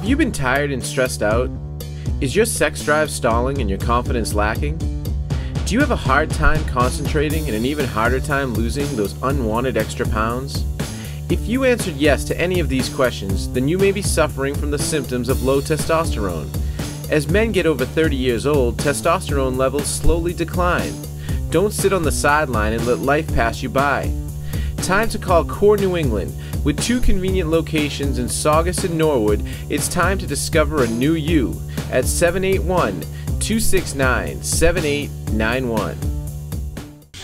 Have you been tired and stressed out? Is your sex drive stalling and your confidence lacking? Do you have a hard time concentrating and an even harder time losing those unwanted extra pounds? If you answered yes to any of these questions, then you may be suffering from the symptoms of low testosterone. As men get over 30 years old, testosterone levels slowly decline. Don't sit on the sideline and let life pass you by. Time to call Core New England. With 2 convenient locations in Saugus and Norwood, it's time to discover a new you at 781-269-7891.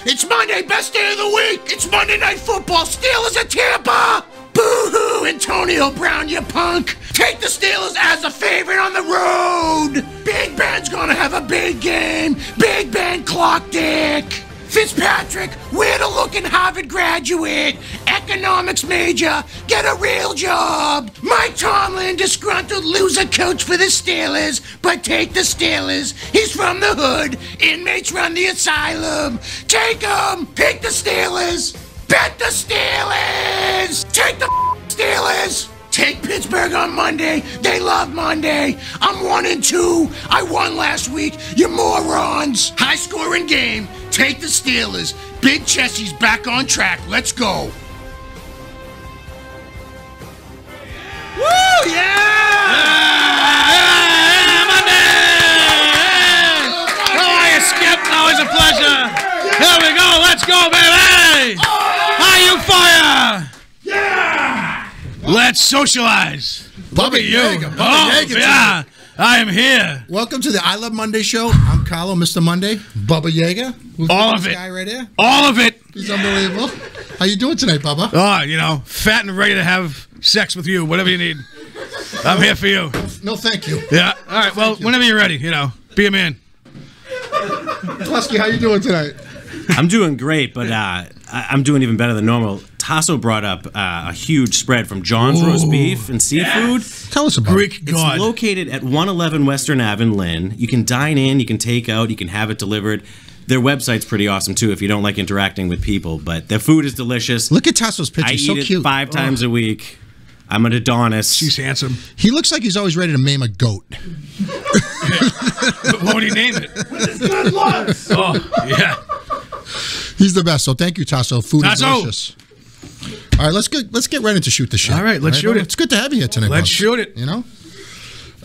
It's Monday, best day of the week. It's Monday Night Football. Steelers at Tampa. Boo-hoo, Antonio Brown, you punk. Take the Steelers as a favorite on the road. Big Ben's gonna have a big game. Big Ben clock dick. Fitzpatrick, weird-looking Harvard graduate, economics major, get a real job. Mike Tomlin, disgruntled loser coach for the Steelers, but take the Steelers. He's from the hood. Inmates run the asylum. Take them. Take the Steelers. Bet the Steelers. Take the Steelers. Take Pittsburgh on Monday. They love Monday. I'm 1-2. I won last week. You morons. High-scoring game. Take the Steelers. Big Chessie's back on track. Let's go. Woo! Yeah! Monday! How are you, Skip? Always a pleasure. Here we go. Let's go, baby. How you fire? Yeah! Let's socialize. Bubba Yaega. Oh, yeah. I am here. Welcome to the I Love Monday show. I'm Carlo, Mr. Monday. Bubba Yaega. All of it. Guy right here. All of it. He's unbelievable. How you doing tonight, Bubba? Oh, you know, fat and ready to have sex with you, whatever you need. I'm here for you. No, thank you. Yeah. All right. Well, whenever you're ready, you know, be a man. Lusky, how you doing tonight? I'm doing great, but I'm doing even better than normal. Tasso brought up a huge spread from John's roast beef and seafood. Tell us about Greek it. God. It's located at 111 Western Ave in Lynn. You can dine in, you can take out, you can have it delivered. Their website's pretty awesome, too, if you don't like interacting with people. But their food is delicious. Look at Tasso's picture. I He's so eat cute. it 5 times a week. I'm an Adonis. She's handsome. He looks like he's always ready to maim a goat. What would he name it? With his good looks. Oh, yeah. He's the best. So thank you, Tasso. Food is Tasso. delicious. All right, let's get ready to shoot the shit. All right, let's shoot it. It's good to have you here tonight. Let's Bubs. shoot it. You know.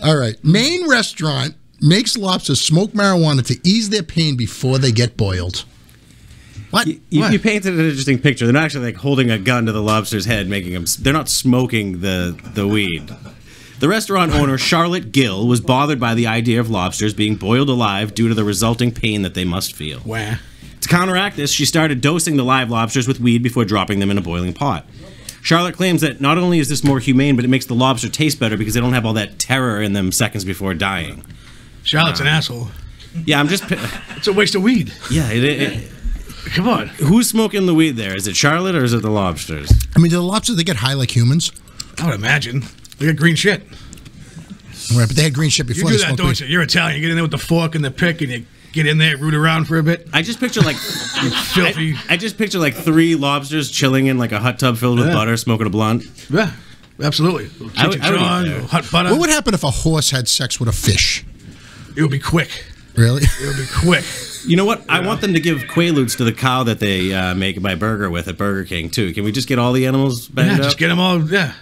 All right. Maine restaurant makes lobsters smoke marijuana to ease their pain before they get boiled. What? You painted an interesting picture. They're not actually like holding a gun to the lobster's head, making them. They're not smoking the weed. The restaurant owner, Charlotte Gill, was bothered by the idea of lobsters being boiled alive due to the resulting pain that they must feel. Wow. To counteract this, she started dosing the live lobsters with weed before dropping them in a boiling pot. Charlotte claims that not only is this more humane, but it makes the lobster taste better because they don't have all that terror in them seconds before dying. Charlotte's an asshole. Yeah, I'm just... It's a waste of weed. Yeah, Come on. Who's smoking the weed there? Is it Charlotte or is it the lobsters? I mean, do the lobsters, they get high like humans? I would imagine. They got green shit. Right, but they had green shit before You they do that, smoked don't weed. you? You're Italian. You get in there with the fork and the pick and you get in there, root around for a bit. I just picture like... Filthy. I just picture like 3 lobsters chilling in like a hot tub filled with butter, smoking a blunt. Yeah, absolutely. I would eat there. Hot butter. What would happen if a horse had sex with a fish? It would be quick. Really? It would be quick. You know what? I want them to give Quaaludes to the cow that they make my burger with at Burger King, too. Can we just get all the animals back up? Just get them all,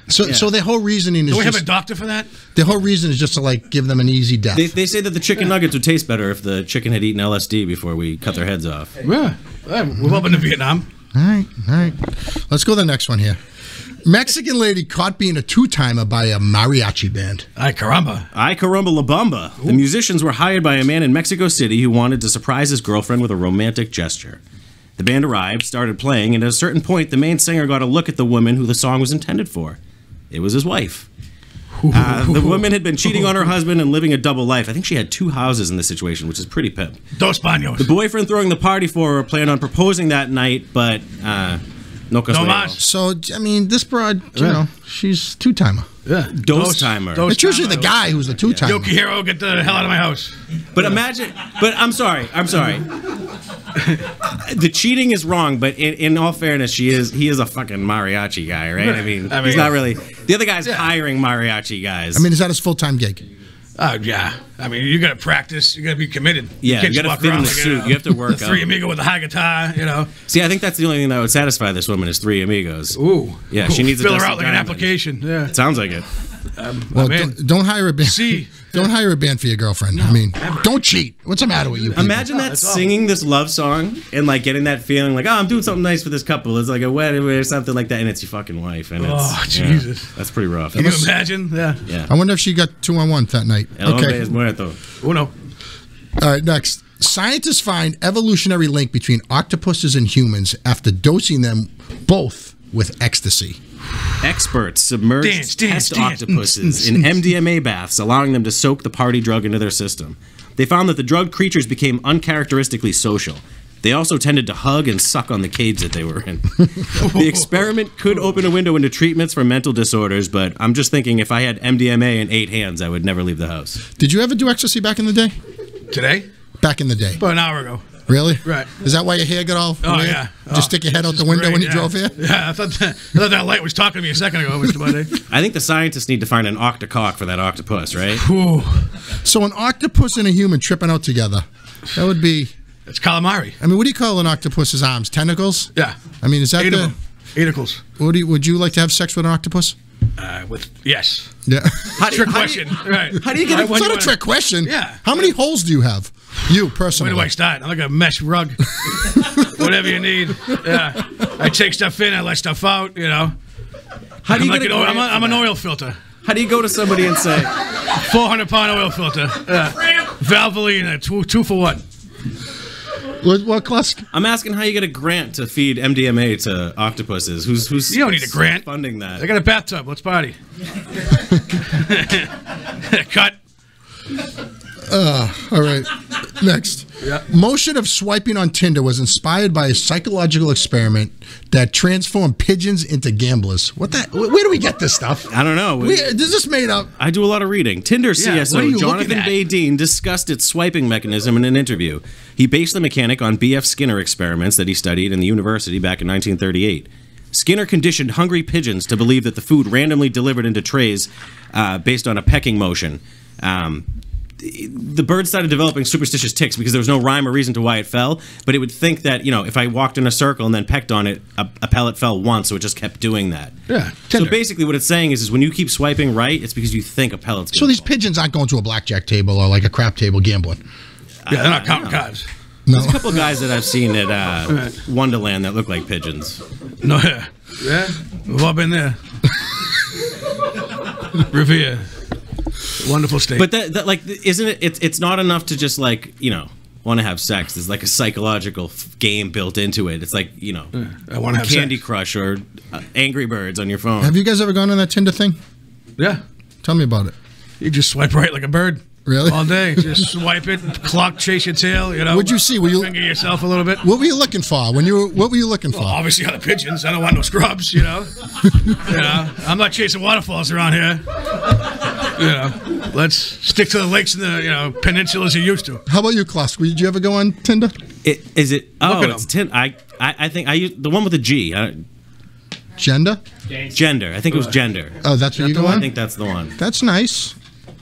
So their whole reasoning is Do we have just, a doctor for that? the whole reason is just to like give them an easy death. They say that the chicken nuggets would taste better if the chicken had eaten LSD before we cut their heads off. Yeah. We've all been to Vietnam. All right. Let's go to the next one here. Mexican lady caught being a 2-timer by a mariachi band. Ay, caramba. Ay caramba la bamba. The musicians were hired by a man in Mexico City who wanted to surprise his girlfriend with a romantic gesture. The band arrived, started playing, and at a certain point, the main singer got a look at the woman who the song was intended for. It was his wife. The woman had been cheating on her husband and living a double life. I think she had 2 houses in this situation, which is pretty pimp. Dos baños. The boyfriend throwing the party for her planned on proposing that night, but no mas. So, I mean, this broad, you know, she's 2-timer. Yeah. Dos-timer. It's usually the guy who's the 2-timer. Yokihiro, get the hell out of my house. But imagine, but I'm sorry. The cheating is wrong, but in all fairness, he is a fucking mariachi guy, right? I mean, he's not really. The other guy's hiring mariachi guys. I mean, is that his full-time gig? Yeah. I mean, you got to practice. You got to be committed. Yeah, you got to fit in the suit. You have to work the Three Amigo with the high guitar, you know. See, I think that's the only thing that would satisfy this woman is Three Amigos. Ooh. Yeah, she needs fill a her out like an diamond. application. Yeah. It sounds like it. Well, don't hire a band. Don't hire a band for your girlfriend. I mean, don't cheat. What's the matter with you people? Imagine that singing this love song and like getting that feeling like, oh, I'm doing something nice for this couple. It's like a wedding or something like that, and it's your fucking wife. And it's, Jesus. That's pretty rough. Can you imagine? Yeah. I wonder if she got 2-on-1 that night. El hombre es muerto. Uno. All right, next. Scientists find evolutionary link between octopuses and humans after dosing them both with ecstasy. Experts submerged test octopuses in MDMA baths, allowing them to soak the party drug into their system. They found that the drugged creatures became uncharacteristically social. They also tended to hug and suck on the cage that they were in. The experiment could open a window into treatments for mental disorders, but I'm just thinking if I had MDMA and 8 hands, I would never leave the house. Did you ever do ecstasy back in the day? Today? Back in the day. About an hour ago. Really? Right. Is that why your hair got all weird? Yeah. Just stick your head out the window when you drove here? Yeah, I thought that light was talking to me a second ago, Mr. Monday. I think the scientists need to find an octocock for that octopus, right? Ooh. So an octopus and a human tripping out together. That would be... It's calamari. I mean, what do you call an octopus's arms? Tentacles? Yeah. I mean, is that the... Edicles. Would you like to have sex with an octopus? Yes. Yeah. Trick question. Right. How do you get It's not a trick question. Yeah. How many holes do you have? You, personally. Where do I start? I'm like a mesh rug. Whatever you need. Yeah. I take stuff in, I let stuff out, you know. How do you I'm an oil filter. How do you go to somebody and say 400-pound oil filter? Yeah. Valvoline, two for one. What class? I'm asking how you get a grant to feed MDMA to octopuses. Who's You don't need a grant. funding that? I got a bathtub. Let's party. Cut. All right. Next. Yeah. Motion of swiping on Tinder was inspired by a psychological experiment that transformed pigeons into gamblers. Where do we get this stuff? I don't know. Is this made up? I do a lot of reading. Tinder what are CSO you Jonathan looking at? Badine discussed its swiping mechanism in an interview. He based the mechanic on B.F. Skinner experiments that he studied in the university back in 1938. Skinner conditioned hungry pigeons to believe that the food randomly delivered into trays based on a pecking motion. The bird started developing superstitious tics because there was no rhyme or reason to why it fell, but it would think that, if I walked in a circle and then pecked on it, a pellet fell once, so it just kept doing that. Yeah. So basically what it's saying is when you keep swiping right, it's because you think a pellet's going to So these pigeons aren't going to a blackjack table or like a crap table gambling. Yeah, they're not counting cards. No. There's a couple of guys that I've seen at Wonderland that look like pigeons. No, yeah. We've all been there. Revere. Wonderful state. But that like, isn't it? It's not enough to just like want to have sex. There's like a psychological game built into it. It's like I want to have Candy sex. Crush or Angry Birds on your phone. Have you guys ever gone on that Tinder thing? Yeah. Tell me about it. You just swipe right like a bird. Really? All day. Just swipe it, clock, chase your tail, What'd you see? Were you finger yourself a little bit? What were you looking for? What were you looking for? Well, obviously other pigeons. I don't want no scrubs, I'm not chasing waterfalls around here. Let's stick to the lakes and the peninsulas you used to. How about you, Klaus? Did you ever go on Tinder? Is it? Oh, Look at it's Tinder. I think I use the one with a G. Gender? Gender. I think it was gender. Oh, that's what you go I on? think that's the one. That's nice.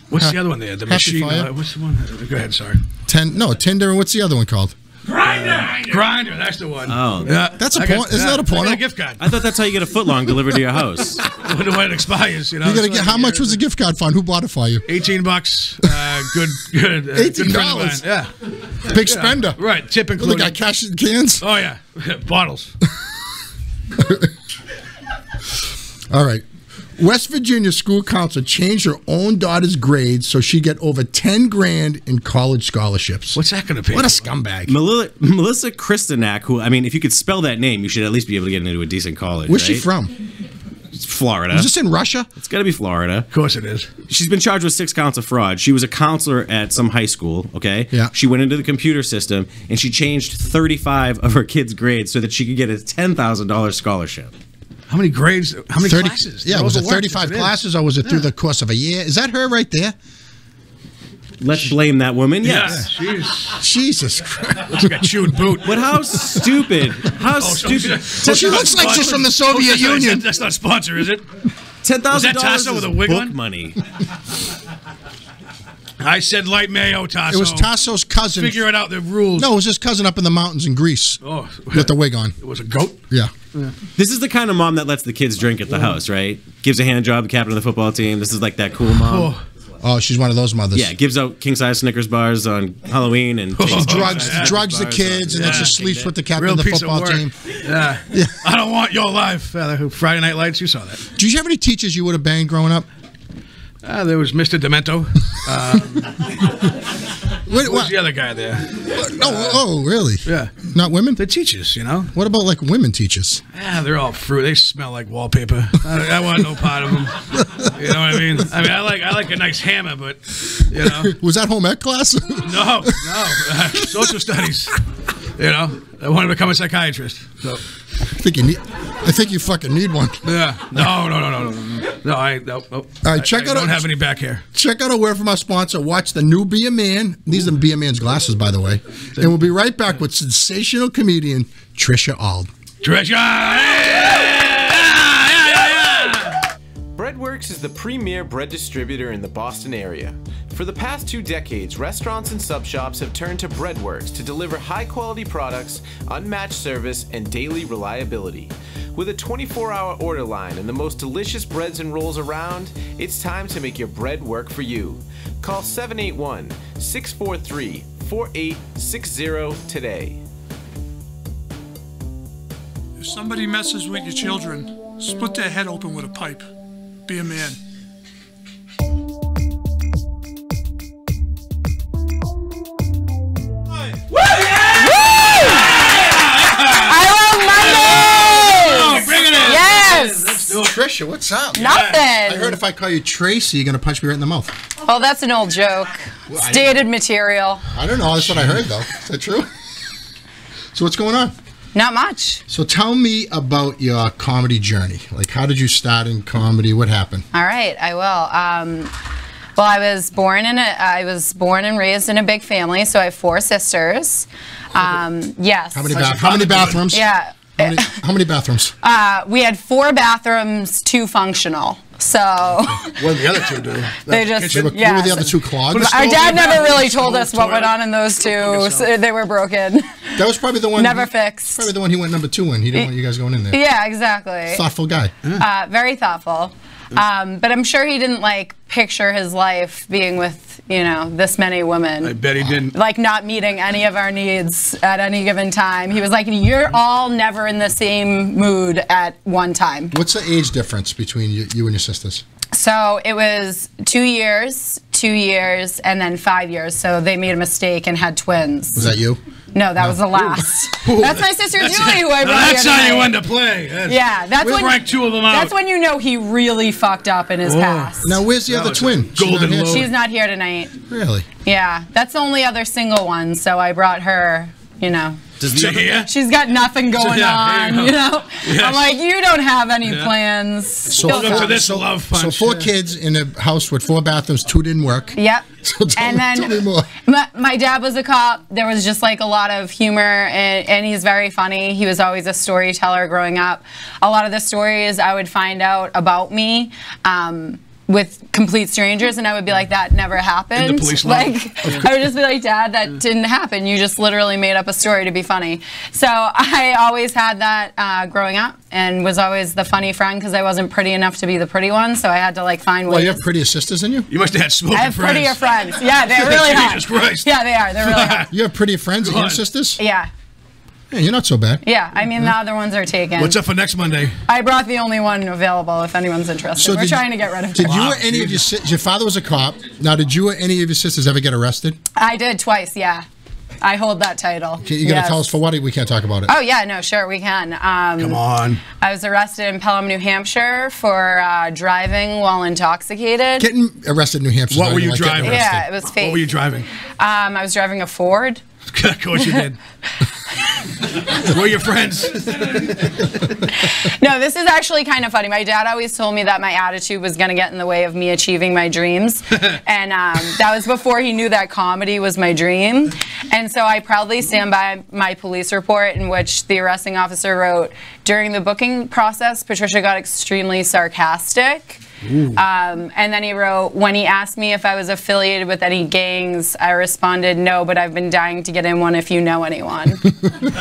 What's the other one there? The Happy machine. Fire? What's the one? Go ahead. Sorry. Tinder, and what's the other one called? Grinder. That's the one. Oh. Yeah. That's a porn. Isn't that a porno? I got a gift card. I thought that's how you get a footlong delivered to your house. I wonder when it expires. You gotta get. How much was the gift card fund? Who bought it for you? $18. Good. Good $18. friend of mine. Yeah. Big spender. Right. Tip Well, the included. guy cashing cans. Oh yeah. Bottles. All right. West Virginia school council changed her own daughter's grades so she get over $10,000 in college scholarships. What's that going to pay? What a scumbag! Melissa Kristanak, who, I mean, if you could spell that name, you should at least be able to get into a decent college. Where's she right? from? It's Florida. Is this in Russia? It's got to be Florida. Of course it is. She's been charged with 6 counts of fraud. She was a counselor at some high school, okay? Yeah. She went into the computer system, and she changed 35 of her kids' grades so that she could get a $10,000 scholarship. How many grades? How many classes? Yeah, was it 35 classes or was it through the course of a year? Is that her right there? let's blame that woman. Yes. Yeah, she's Jesus Christ. looks like a chewed boot. But how stupid? How stupid? She looks like she's from the Soviet Union. That's not sponsor, is it? $10,000 Was that Tasso with a wig book on? money. I said light mayo, Tasso. It was Tasso's cousin. Figure it out, the rules. No, it was his cousin up in the mountains in Greece with the wig on. It was a goat? Yeah. This is the kind of mom that lets the kids drink at the house, right? Gives a hand job, the captain of the football team. This is like that cool mom. Oh, she's one of those mothers. Yeah, gives out king-size Snickers bars on Halloween and takes drugs the kids, and then she sleeps with the captain of the football team. Yeah. I don't want your life. Friday Night Lights, you saw that. Did you have any teachers you would have banged growing up? There was Mr. Demento. Who's the other guy there? Oh, really? Yeah. Not women? The teachers, you know? What about, like, women teachers? Yeah, they're all fruit. They smell like wallpaper. I want no part of them. You know what I mean? I like a nice hammer, but, you know. Was that home ec class? No. Social studies. You know? I want to become a psychiatrist. So. I think you fucking need one. Yeah. No. No, All right, I don't have any back hair. Check out a word from our sponsor. Watch the new Be a Man. These are Be a Man's glasses, by the way. And we'll be right back with sensational comedian Tricia Auld. Tricia! Breadworks is the premier bread distributor in the Boston area. For the past 2 decades, restaurants and sub shops have turned to Breadworks to deliver high-quality products, unmatched service, and daily reliability. With a 24-hour order line and the most delicious breads and rolls around, it's time to make your bread work for you. Call 781-643-4860 today. If somebody messes with your children, split their head open with a pipe. Be a man. Tricia, what's up? Nothing. I heard if I call you Tracy, you're going to punch me right in the mouth. Oh, that's an old joke. It's dated material. I don't know. That's what I heard, though. Is that true? So what's going on? Not much. So tell me about your comedy journey. Like, how did you start in comedy? What happened? All right, I will. Well, I was born and raised in a big family, so I have 4 sisters. Yes. How many bathrooms? Yeah. How many bathrooms? We had 4 bathrooms, 2 functional. So what did the other 2 do? They just What were the other 2 clogged? Our dad never really told us what went on in those 2. So they were broken. That was probably the one. Never fixed. Probably the one he went number 2 in. He didn't want you guys going in there. Yeah, exactly. Thoughtful guy. Very thoughtful. But I'm sure he didn't like picture his life being with, you know, this many women. I bet he didn't. Like not meeting any of our needs at any given time. He was like, you're all never in the same mood at one time. What's the age difference between you and your sisters? So it was 2 years, 2 years, and then 5 years. So they made a mistake and had twins. Was that you? No, that was the last. That's my sister Julie, who I brought here That's how tonight. you went to play. That's we when ranked 2 of them out. That's when you know he really fucked up in his past. Now, where's the other twin? Golden Lord. She's not here tonight. Really? Yeah, that's the only other single one, so I brought her, you know. She's got nothing going on, you know? Yes. I'm like, you don't have any plans. So, welcome to this love punch. So 4 kids in a house with 4 bathrooms, 2 didn't work. Yep. So tell me more. My dad was a cop. There was just like a lot of humor, and he's very funny. He was always a storyteller growing up. A lot of the stories I would find out about me with complete strangers, and I would be like, that never happened. In the police like, I would just be like, Dad, that didn't happen. You just literally made up a story to be funny. So I always had that growing up, and was always the funny friend because I wasn't pretty enough to be the pretty one, so I had to like find ways. Well, you have prettier sisters than you? You must have had smoking friends. I have prettier friends. Yeah, they really are. Jesus Christ. Yeah, they are. They're really hot. You have prettier friends than your sisters? Yeah. Yeah, you're not so bad. Yeah, I mean, the other ones are taken. What's up for next Monday? I brought the only one available if anyone's interested. So we're trying to get rid of it. Did you or any of your father was a cop. Now, did you or any of your sisters ever get arrested? I did twice, yeah. I hold that title. You got to tell us for what? We can't talk about it. Oh, yeah, no, sure, we can. Come on. I was arrested in Pelham, New Hampshire for driving while intoxicated. Getting arrested in New Hampshire. What were you driving? Yeah, it was fake. What were you driving? I was driving a Ford. Of course you did. We're your friends. No, this is actually kind of funny. My dad always told me that my attitude was going to get in the way of me achieving my dreams. And that was before he knew that comedy was my dream. And so I proudly stand by my police report in which the arresting officer wrote, during the booking process, Patricia got extremely sarcastic. And then he wrote, when he asked me if I was affiliated with any gangs, I responded, no, but I've been dying to get in one if you know anyone.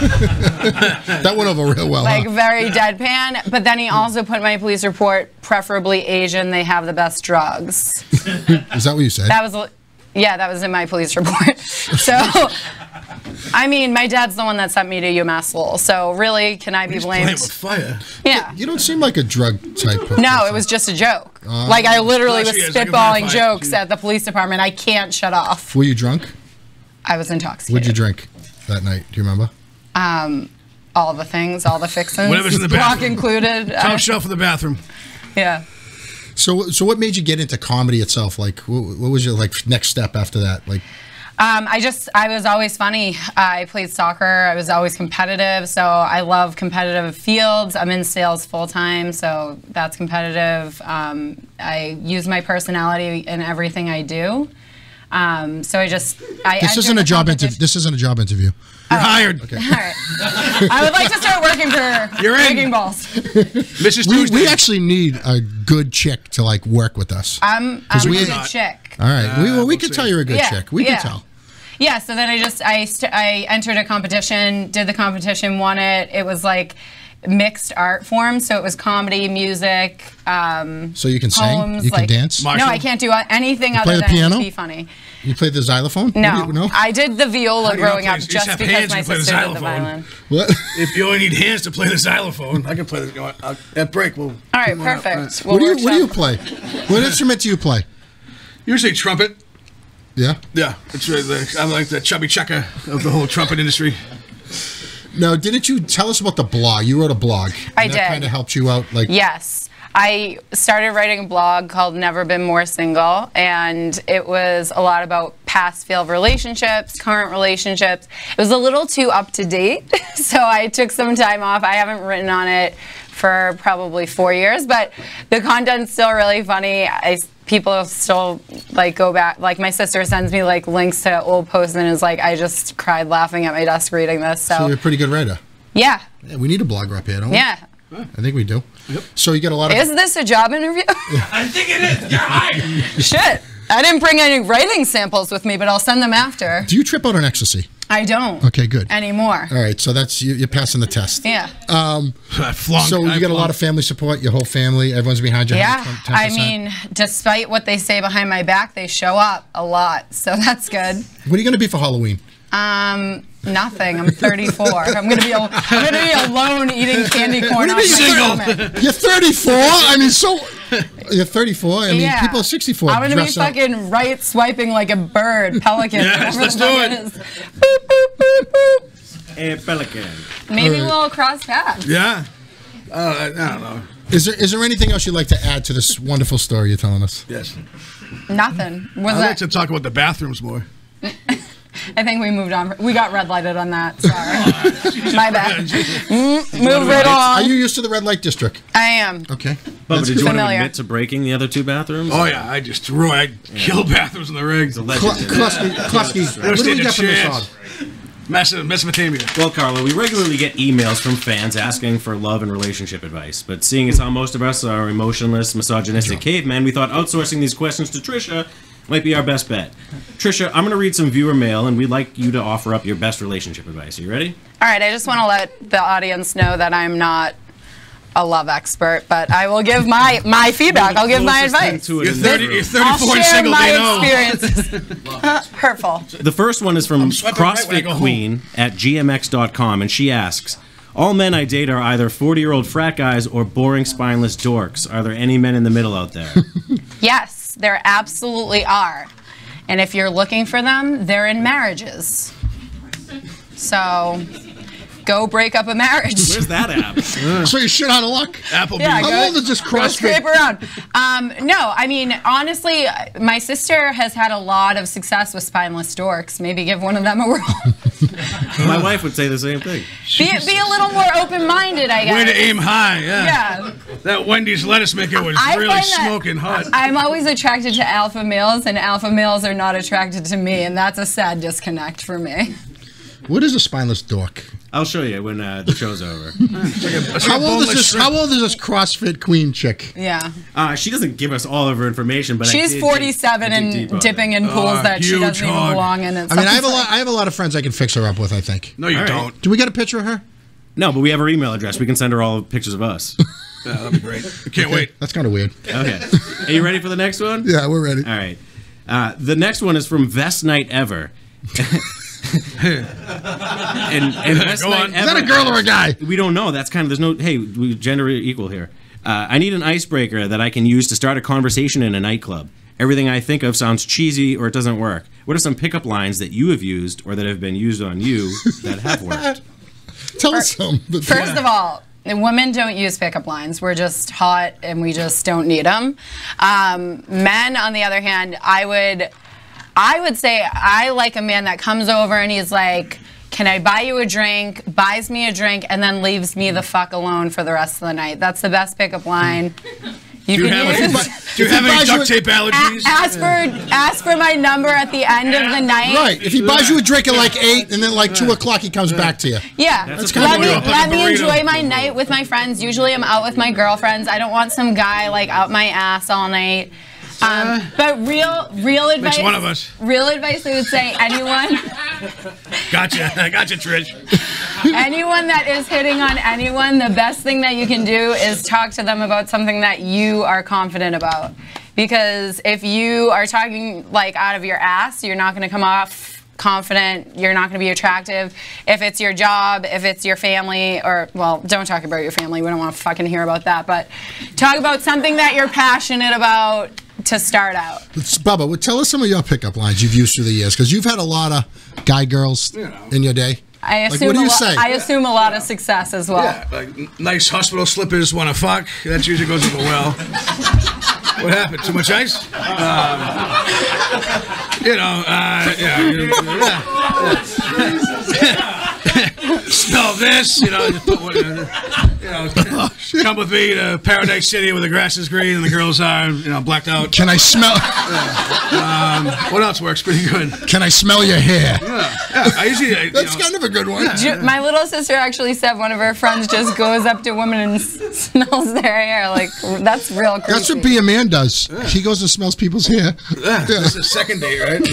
That went over real well. Like, very deadpan. But then he also put in my police report, preferably Asian, they have the best drugs. Is that what you said? That was, yeah, that was in my police report. So, I mean, my dad's the one that sent me to UMass Lowell. So really, can I be blamed? Playing with fire. Yeah. You don't seem like a drug type of No, person. it was just a joke. Like, I literally was She is. I can spitballing verify. jokes at the police department. I can't shut off. Were you drunk? I was intoxicated. What'd you drink that night? Do you remember? All the things, all the fixins. Whatever's in the Block bathroom. included. Top shelf in the bathroom. Yeah. So what made you get into comedy itself? Like, what was your next step after that? Like, I was always funny. I played soccer. I was always competitive. So I love competitive fields. I'm in sales full time, so that's competitive. I use my personality in everything I do. So this isn't a job interview. This isn't a job interview. You're hired. Okay. All right. I would like to start working for You're in. Breaking Balls. Mrs. Tuesday. We actually need a good chick to work with us. I'm a we- good chick. All right. we we'll could see. tell you're a good Yeah, chick. We yeah. can tell. Yeah, so then I entered a competition, did the competition, won it. It was like mixed art form, so it was comedy, music, So you can sing. poems. You can dance. Marshall? No, I can't do anything play other the than piano? be funny. You play the xylophone? No, What do you- I did the viola do you not growing play? up You just just have because hands my and play the sister did the xylophone. violin. What? If you only need hands to play the xylophone, I can play this. At break, we'll. All right, come on out. perfect. What do you workshop. play? What instrument do you play? Usually trumpet. Yeah. Yeah, it's really I'm like the chubby checker of the whole trumpet industry. Now, didn't you tell us about the blog? You wrote a blog. I and did. That kind of helped you out. Yes. I started writing a blog called Never Been More Single, and it was a lot about past failed relationships, current relationships. It was a little too up to date, so I took some time off. I haven't written on it for probably 4 years, but the content's still really funny. People still go back. Like, my sister sends me links to old posts and is like, I just cried laughing at my desk reading this. So So you're a pretty good writer. yeah, Yeah, we need a blogger up here, don't we? yeah. I think we do. Yep. So you get a lot of. Is this a job interview? I think it is. You're hired. Shit. I didn't bring any writing samples with me, but I'll send them after. Do you trip out on ecstasy? I don't. Okay, good. Anymore. All right, so that's you're passing the test. Yeah. So you get a lot of family support. Your whole family, everyone's behind you. Yeah. 10%? I mean, despite what they say behind my back, they show up a lot. So that's good. What are you going to be for Halloween? Nothing. I'm 34. I'm gonna be alone eating candy corn. What do you mean Single. You're 34. I mean, so you're 34. I mean, Yeah. people are 64. I'm gonna be dress up. fucking right swiping like a bird, pelican. Yes, whatever let's the do fuck it. is. Boop, boop, boop, boop. A pelican. Maybe we'll cross paths. Yeah. I don't know. Is there anything else you'd like to add to this wonderful story you're telling us? Yes. Nothing. Was I'd like that? to talk about the bathrooms more. I think we moved on. We got red lighted on that. Sorry. My bad. Move right Are on. you used to the red light district? I am. Okay. Bubba, did you want to familiar. admit to breaking the other two bathrooms? Oh yeah, I kill bathrooms in the rigs. Klusky, what do we get from this chance. hog? Mesopotamia. Well, Carla, we regularly get emails from fans asking for love and relationship advice. But seeing as how most of us are emotionless, misogynistic cavemen, we thought outsourcing these questions to Tricia might be our best bet. Tricia, I'm going to read some viewer mail, and we'd like you to offer up your best relationship advice. Are you ready? All right. I just want to let the audience know that I'm not a love expert, but I will give my feedback. I'll give my Closest thing advice. to it You're in this 30. room. You're 34 I'll and share single. my They know. experiences. Hurtful. The first one is from swiping right when I go CrossFit home. Queen at gmx.com, and she asks, all men I date are either 40-year-old frat guys or boring spineless dorks. Are there any men in the middle out there? Yes, there absolutely are. And if you're looking for them, they're in marriages. So go break up a marriage. Where's that app? So you're shit out of luck. Applebee's. Yeah, How old is this Go scrape CrossFit? around. No, I mean, honestly, my sister has had a lot of success with Spineless Dorks. Maybe give one of them a whirl. My wife would say the same thing. Be a little more open-minded, I guess. Way to aim high, yeah. Yeah. That Wendy's lettuce maker was I really find that smoking hot. I'm always attracted to alpha males, and alpha males are not attracted to me, and that's a sad disconnect for me. What is a spineless dork? I'll show you when the show's over. How old is this CrossFit queen chick? Yeah. She doesn't give us all of her information, but she's 47 and dipping in pools that she doesn't even belong in. I mean, I have a lot of friends I can fix her up with, I think. No, you don't. Do we get a picture of her? No, but we have her email address. We can send her all pictures of us. Yeah, that'd be great. I can't wait. That's kind of weird. Okay. Are you ready for the next one? Yeah, we're ready. All right. The next one is from Best Night Ever. and Best Night Ever, is that a girl or a guy? We don't know. That's kind of, there's no, hey, we gender equal here. I need an icebreaker that I can use to start a conversation in a nightclub. Everything I think of sounds cheesy or it doesn't work. What are some pickup lines that you have used or that have been used on you that have worked? Tell us some. First of all, women don't use pickup lines. We're just hot and we just don't need them. Men, on the other hand, I would say I like a man that comes over and he's like, can I buy you a drink, buys me a drink, and then leaves me the fuck alone for the rest of the night. That's the best pickup line. Do you have any duct tape allergies? Ask for my number at the end of the night. Right. If he buys you a drink at like 8 and then like 2 o'clock he comes back to you. Yeah. Let me enjoy my night with my friends. Usually I'm out with my girlfriends. I don't want some guy like out my ass all night. But real advice. Makes one of us. Real advice, I would say anyone. Gotcha. I gotcha, Trish. Anyone that is hitting on anyone, the best thing that you can do is talk to them about something that you are confident about. Because if you are talking like out of your ass, you're not going to come off confident, you're not going to be attractive. If it's your job, if it's your family, or, well, don't talk about your family, we don't want to fucking hear about that, but talk about something that you're passionate about to start out. Bubba, tell us some of your pickup lines you've used through the years, because you've had a lot of guy girls in your day. I assume, what do you say? I assume a lot of success as well. Yeah, like nice hospital slippers, want to fuck. That usually goes over well. What happened? Too much ice? Smell this, just put one, come with me to Paradise City where the grass is green and the girls are, blacked out. Can I smell? What else works pretty good? Can I smell your hair? Yeah, I usually. That's kind of a good one. My little sister actually said one of her friends just goes up to women and smells their hair. Like, that's real creepy. That's what Be a Man does. Yeah. He goes and smells people's hair. Yeah. That's the second date, right?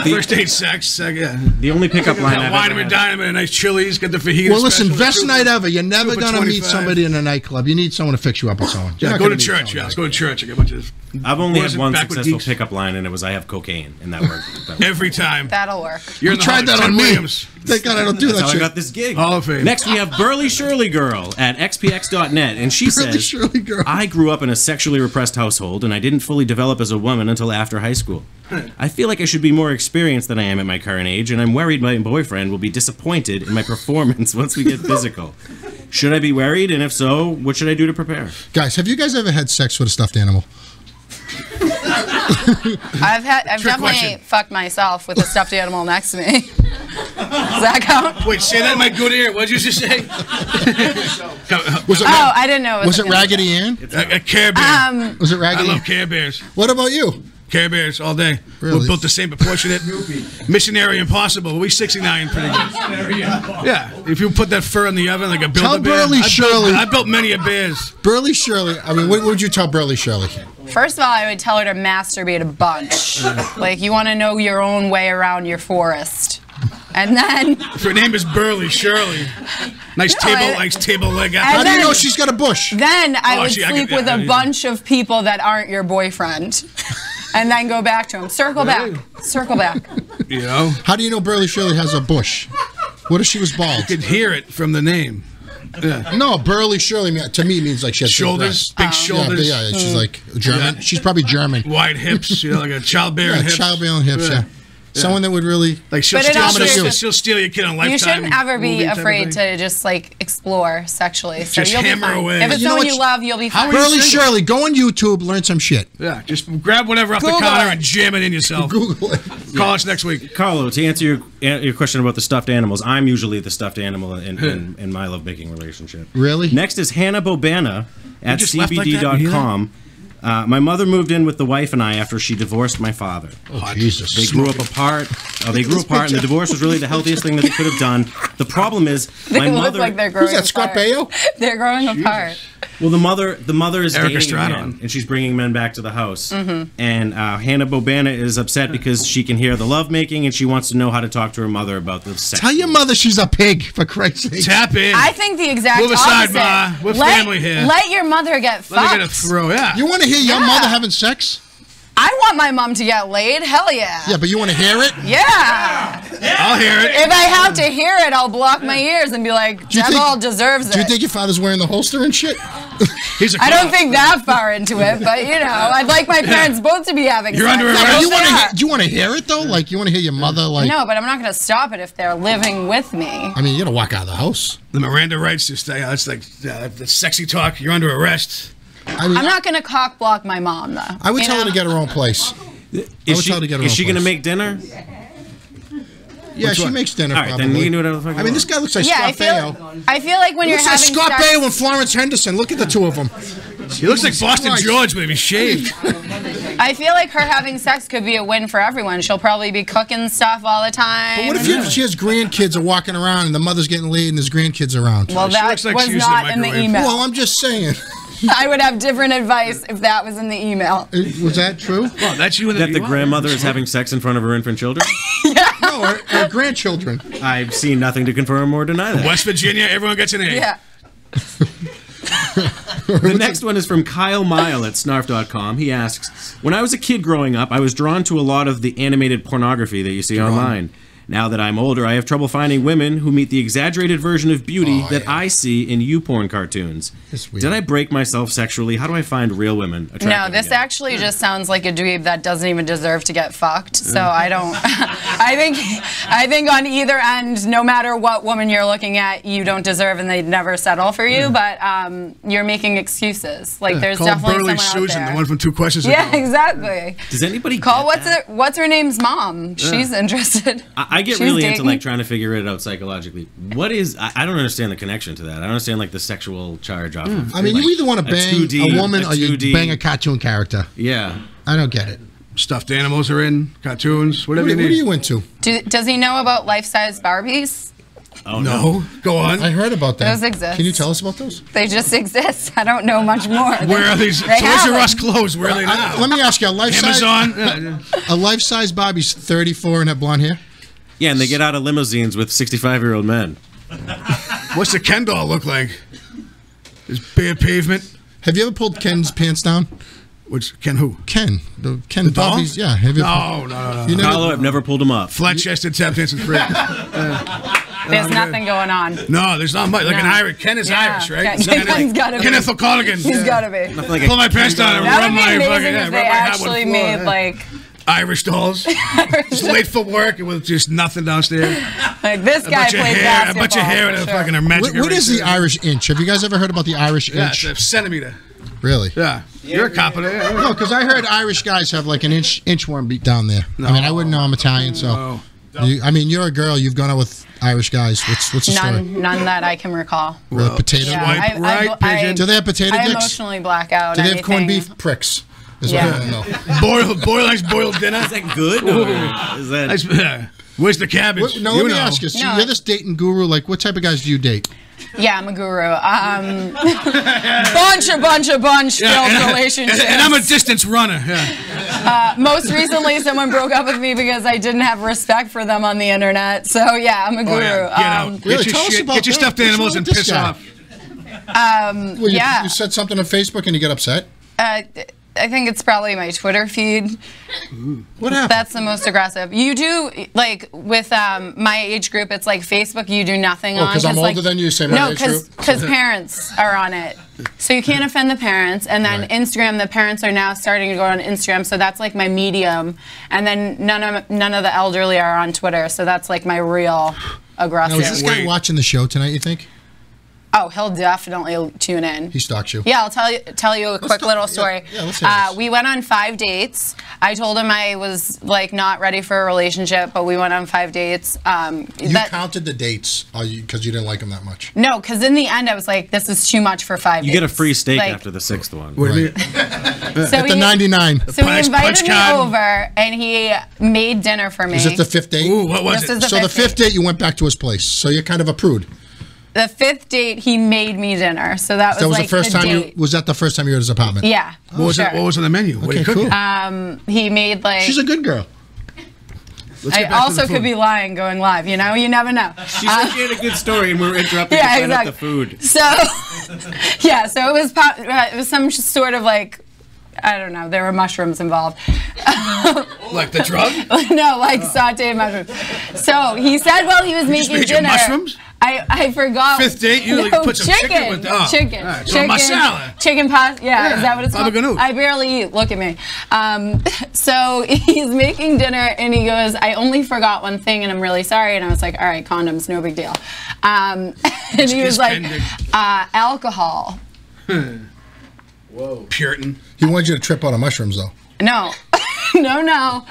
First date sex. The only pickup line I've wine and dine them, a nice Chili's, get the fajita. Well, listen, best night ever. You're never going to meet somebody in a nightclub. You need someone to fix you up with someone. Yeah, go to church. Yeah, let's go to church. I get a bunch of. I've only had one successful pickup line, and it was I have cocaine, and that worked. Every time. That'll work. You tried that on me. Thank God I don't do that. That's how shit. I got this gig. Hall of Fame. Next, we have Burly Shirley Girl at xpx.net, and she says, I grew up in a sexually repressed household, and I didn't fully develop as a woman until after high school. I feel like I should be more experienced than I am at my current age, and I'm worried my boyfriend will be disappointed in my performance once we get physical. Should I be worried, and if so, what should I do to prepare? Guys, have you guys ever had sex with a stuffed animal? I've definitely fucked myself with a stuffed animal next to me. Does that count? Wait, say that in my good ear. What did you just say? I didn't know. Was it Raggedy Ann? A Care Bear. Was it Raggedy? I love Care Bears. What about you? Care Bears all day. Really? We're built the same proportionate. Missionary Impossible. We 69 pretty good. Yeah. If you put that fur in the oven like a Build-A-Bear. Tell Burly Shirley. I built many a bears. Burly Shirley. I mean, what would you tell Burly Shirley? First of all, I would tell her to masturbate a bunch. Like, you want to know your own way around your forest. And then... If her name is Burly Shirley. Nice table leg. How do you know she's got a bush? Then I would sleep with a bunch of people that aren't your boyfriend. And then go back to him. Circle back. Circle back. How do you know Burly Shirley has a bush? What if she was bald? You could hear it from the name. Yeah. No, Burly Shirley to me means like she has shoulders, big shoulders. Yeah, she's like German. She's probably German. Wide hips, like a childbearing hips. Childbearing hips, yeah. Someone that would really Like she'll But it also steal, is- she'll steal your kid on Lifetime. You shouldn't ever be movie type of afraid thing. to just like explore sexually. So Just you'll be hammer fine. away. If it's You know someone what you love, you'll be How fine. are you Burley single? Shirley, go on YouTube, learn some shit. Yeah, just grab whatever off Google the counter it. and jam it in yourself. Google it. Call us next week. Carlo, to answer your question about the stuffed animals, I'm usually the stuffed animal in my lovemaking relationship. Really? Next is Hannah Bobana at just left like that? You hear CBD.com. My mother moved in with the wife and I after she divorced my father. Oh, Jesus. They grew up apart. They grew apart, and the divorce was really the healthiest thing that they could have done. The problem is, They my look mother. like they're growing Who's that, Scott apart. Baio? They're growing apart. Well, the mother is Eric dating Estrada. men, and she's bringing men back to the house. Mm-hmm. And Hannah Bobana is upset because she can hear the lovemaking, and she wants to know how to talk to her mother about the sex. Tell your mother she's a pig, for Christ's sake. Tap in. I think the exact Move aside, opposite. Ma. We're let, family here. Let your mother get Let me fucked. get a throw. Yeah. You want to hear your Yeah. mother having sex? I want my mom to get laid. Hell yeah. Yeah, but you want to hear it? Yeah. I'll hear it. If I have to hear it, I'll block my ears and be like, you think- Devil deserves it. Do you think your father's wearing the holster and shit? He's a I don't cop. think that far into it, but you know, I'd like my parents both to be having You're sex. under I arrest. hope You want they to? are. Do you want to hear it though? Like you want to hear your mother? Like No, but I'm not going to stop it if they're living with me. I mean, you gotta walk out of the house. The Miranda rights just that's like the sexy talk. You're under arrest. I mean, I'm not going to cock block my mom, though. I would You tell her know? to get her own place. Is would tell her to get her is own she going to place. make dinner? Yeah, she one? makes dinner. All right, probably. then you can do whatever the fuck you I mean, this want. guy looks like Yeah, Scott Baio. I feel like when He you're looks like having Scott sex, Baio and Florence Henderson. Look at the two of them. He looks like Boston Christ. George, but if he's shaved. I feel like her having sex could be a win for everyone. She'll probably be cooking stuff all the time. But what if she has grandkids are walking around and the mother's getting laid and there's grandkids around? Well, She that looks like was she used the not in the microwave. email. Well, I'm just saying. I would have different advice if that was in the email. Was that true? Well, that's you and That the grandmother is having sex in front of her infant children? No, her grandchildren. I've seen nothing to confirm or deny that. West Virginia, everyone gets an A. Yeah. The next one is from Kyle Mile at snarf.com. He asks, when I was a kid growing up, I was drawn to a lot of the animated pornography that you see online. Now that I'm older, I have trouble finding women who meet the exaggerated version of beauty that I see in YouPorn cartoons. That's weird. Did I break myself sexually? How do I find real women attractive? No, this again? actually just sounds like a dweeb that doesn't even deserve to get fucked. So I don't. I think on either end, no matter what woman you're looking at, you don't deserve, and they'd never settle for you. But you're making excuses. Like there's Call definitely Burley someone Susan, out the there. one from 2 questions Yeah, ago. exactly. Does anybody Call get what's her name's mom? She's interested. I get She's really into dating. like trying to figure it out psychologically. What is? I don't understand the connection to that. I don't understand like the sexual charge off. Of, I mean, like, you either want to a bang 2D, a woman or you 2D. bang a cartoon character. Yeah. I don't get it. Stuffed animals are in, cartoons, whatever What you are need. you into? Does he know about life-size Barbies? Oh No. Go on. I heard about that. Those exist. Can you tell us about those? They just exist. I don't know much more. Where are these? They Toys have R Us them. clothes. Where are they now? Let me ask you, a life-size Amazon. a life-size Bobby's 34 and have blonde hair? Yeah, and they get out of limousines with 65-year-old men. What's the Ken doll look like? This bare pavement. Have you ever pulled Ken's pants down? Which Ken who? Ken. The Ken doll? Bobby's, yeah. Have you No. You never, Carlo, I've never pulled him up. Flat-chested tap dancing freak. There's nothing going on. No, there's not much. Like an No. Irish. Ken is Yeah. Irish, right? Ken- It's kinda Ken's gotta be. Kenneth O'Connor. He's got to be. Like Pull my pants down and That rub would be my amazing fucking if rub they my hat actually with floor, made yeah. like Irish dolls. Just late for work and with just nothing downstairs. this guy bunch of played hair, basketball. a bunch of hair and a for sure. fucking magic. what is the eraser. Irish inch? Have you guys ever heard about the Irish Yeah, inch? it's a centimeter. Really? Yeah. You're a cop of that. No, because I heard Irish guys have like an inchworm beat down there. I mean, I wouldn't know I'm Italian, so. I mean, you're a girl. You've gone out with Irish guys. What's the story? None that I can recall. Really, potato? Yeah, Swipe right, pigeon. Do they have potato I dicks? emotionally black out. Do they have corned anything. beef pricks? Is Yeah. what I want to know. Boiled dinner. Is that good? Or is that... Where's the cabbage? What, no, let me ask you. So No. you're this dating guru. Like, what type of guys do you date? Yeah, I'm a guru. Bunch failed relationships. And I'm a distance runner. Yeah. Most recently, someone broke up with me because I didn't have respect for them on the internet. So yeah, I'm a guru. Oh, yeah. Get out. Really? Get your Tell us shit. about Get your that. stuffed What's animals wrong and with this piss guy? off. Well, Yeah. You said something on Facebook and you get upset? I think it's probably my Twitter feed. What happened? That's the most aggressive. You do, like, with my age group, it's like Facebook, you do nothing on. Because I'm older than you, say my age group? No, because parents are on it. So you can't offend the parents. And then Instagram, the parents are now starting to go on Instagram, so that's like my medium. And then none of the elderly are on Twitter, so that's like my real aggressive. Now, is this guy watching the show tonight, you think? Oh, he'll definitely tune in. He stalks you. Yeah, I'll tell you a quick little story. Yeah, let's hear this. We went on 5 dates. I told him I was like not ready for a relationship, but we went on 5 dates. You counted the dates because you didn't like him that much. No, because in the end I was like, this is too much for 5 dates. You get a free steak like, after the 6th one. What do you mean? So At the 99. So he invited me over, and he made dinner for me. Was it the 5th date? Ooh, what was it? So the 5th date, you went back to his place. So you're kind of a prude. The 5th date, he made me dinner, so that was like the first time. date. Was that the first time you were at his apartment? Yeah. What was it? What was on the menu? What Okay, did you cook? cool. He made like. She's a good girl. I also could be lying going live, you know? You never know. She said she had a good story and we were interrupting to find out the food. So, yeah, so it was some sort of like, I don't know, there were mushrooms involved. Like the drug? No, like sauteed mushrooms. So he said while he was making made dinner. mushrooms? I forgot. 5th date, you like put some chicken with chicken. Right, so masala. Chicken pasta. Yeah, is that what it's called? Ganoush. I barely eat. Look at me. So he's making dinner and he goes, I only forgot one thing and I'm really sorry. And I was like, all right, condoms, no big deal. And he was like, alcohol. Whoa. Puritan. He wanted you to trip out on mushrooms, though. No, no.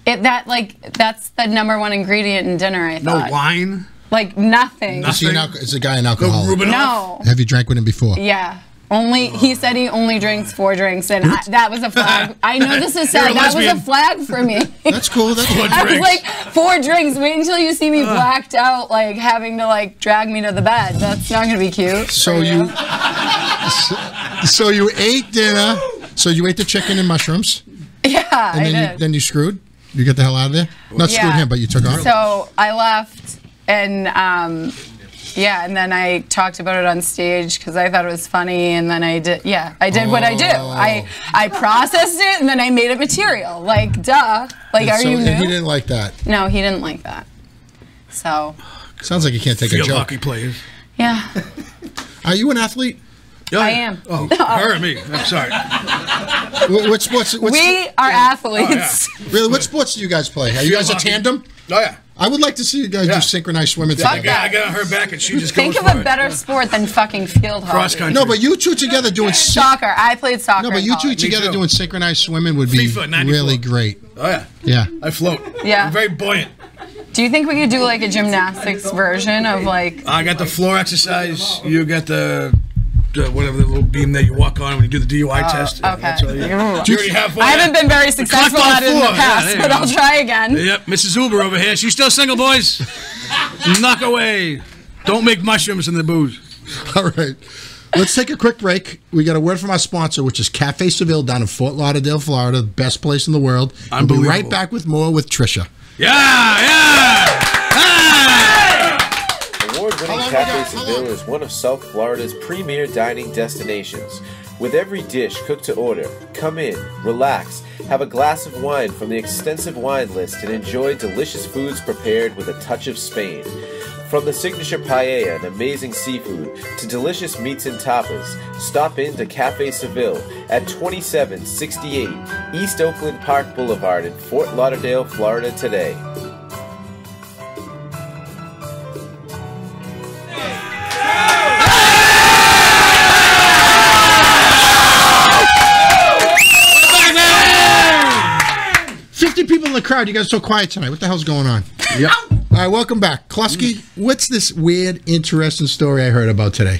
That's the #1 ingredient in dinner. I thought. No wine. Like nothing. Is the guy an alcoholic? No. Have you drank with him before? Yeah. He said he only drinks 4 drinks, and that was a flag. I know this is sad. That was a flag for me. That's cool. That's 4 I was like, 4 drinks. Wait until you see me blacked out, like having to like drag me to the bed. That's not gonna be cute. So you ate dinner. So you ate the chicken and mushrooms. Yeah, and then I did. Then you screwed. You get the hell out of there. Not screwed him, but you took off. So I left, and yeah, and then I talked about it on stage because I thought it was funny, and then I did. Yeah, I did what I do. I processed it, and then I made it material. Like, duh. Like, are you new? And he didn't like that. No, he didn't like that. So. Sounds like you can't take a joke. Hockey players. Yeah. Are you an athlete? I am. Oh, her or me? I'm sorry. What sports? We are athletes. Oh, yeah. Really? What sports do you guys play? Are you guys a tandem? Oh, yeah. I would like to see you guys do synchronized swimming together. I got on her back and she just goes Think of for a it. better sport than fucking field hockey. Cross country. No, but you two together doing soccer. I played soccer. No, but you two together doing synchronized swimming would be really great. Oh, yeah. Yeah. I float. Yeah. I'm very buoyant. Do you think we could do like a gymnastics version of like? I got the floor exercise. You got the whatever the little beam that you walk on when you do the DUI test. Okay. That's all you already have one. I haven't been very successful at it in the past, but I'll try again. Yep, Mrs. Uber over here. She's still single, boys. Knock away. Don't make mushrooms in the booze. All right. Let's take a quick break. We got a word from our sponsor, which is Cafe Seville down in Fort Lauderdale, Florida, the best place in the world. We'll be right back with more with Tricia. Yeah! Award-winning Cafe Seville is one of South Florida's premier dining destinations. With every dish cooked to order, come in, relax, have a glass of wine from the extensive wine list, and enjoy delicious foods prepared with a touch of Spain. From the signature paella and amazing seafood to delicious meats and tapas, stop in to Cafe Seville at 2768 East Oakland Park Boulevard in Fort Lauderdale, Florida today. People in the crowd, you guys are so quiet tonight. What the hell's going on? Yep. All right, welcome back. Klusky, what's this weird, interesting story I heard about today?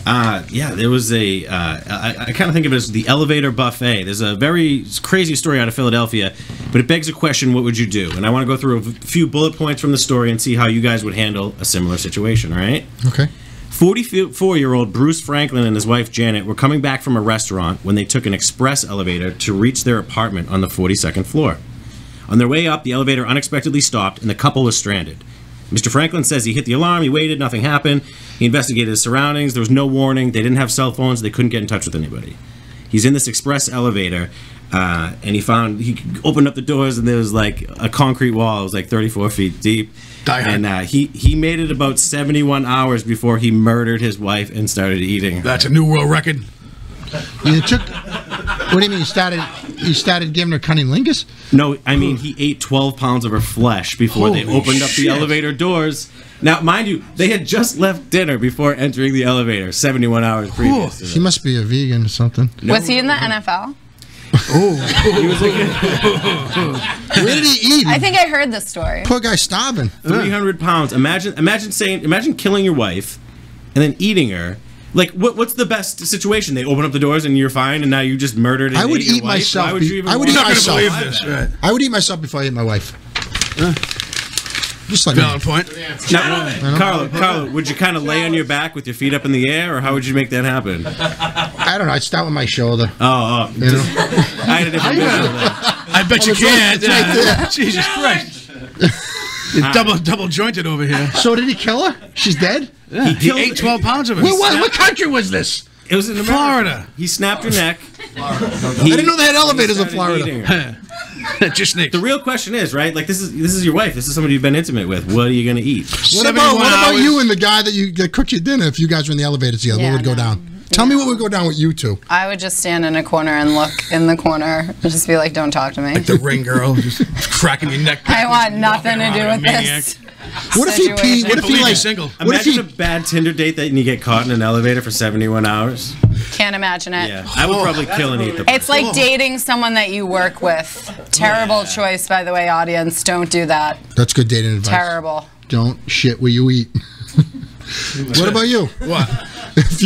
Yeah, there was a, I kind of think of it as the elevator buffet. There's a very crazy story out of Philadelphia, but it begs a question, what would you do? And I want to go through a few bullet points from the story and see how you guys would handle a similar situation, all right? Okay. 44-year-old Bruce Franklin and his wife Janet were coming back from a restaurant when they took an express elevator to reach their apartment on the 42nd floor. On their way up, the elevator unexpectedly stopped, and the couple was stranded. Mr. Franklin says he hit the alarm, he waited, nothing happened. He investigated his surroundings, there was no warning, they didn't have cell phones, they couldn't get in touch with anybody. He's in this express elevator, and he opened up the doors, and there was like a concrete wall. It was like 34 feet deep. And he made it about 71 hours before he murdered his wife and started eating. That's a new world record. You took. What do you mean? You started giving her cunnilingus? No, I mean he ate 12 pounds of her flesh before they opened up the elevator doors. Now, mind you, they had just left dinner before entering the elevator, 71 hours previous. He must be a vegan or something. No. Was he in the NFL? He was like, where did he eat? I think I heard this story. Poor guy starving. 300 pounds. Imagine killing your wife and then eating her. Like, what's the best situation? They open up the doors and you're fine, and now you just murdered. I would eat myself. Why would you even? I would eat myself. Believe this. Right. I would eat myself before I ate my wife. Just like valid point. Now, Carlo, would you kind of lay on your back with your feet up in the air, or how would you make that happen? I don't know. I'd start with my shoulder. You know? I had a different vision. I bet you can't. Right there. Jesus Christ. Double jointed over here. So did he kill her? She's dead? Yeah. He ate 12 pounds of it. What country was this? It was in Florida. He snapped her neck. I didn't know they had elevators in Florida. Just sneaks. The real question is, right? Like, this is your wife. This is somebody you've been intimate with. What are you gonna eat? What about you and the guy that cooked you dinner? If you guys were in the elevator together, what would go down? Tell me what would go down with you two. I would just stand in a corner and look in the corner and just be like, don't talk to me. Like the ring girl, just cracking your neck. I want nothing to do with this. What if he peed? What if he like single? Imagine a bad Tinder date that you get caught in an elevator for 71 hours. Can't imagine it. Yeah, I would probably kill and eat the person. It's like dating someone that you work with. Terrible choice, by the way, audience. Don't do that. That's good dating advice. Terrible. Don't shit where you eat. What about you? What?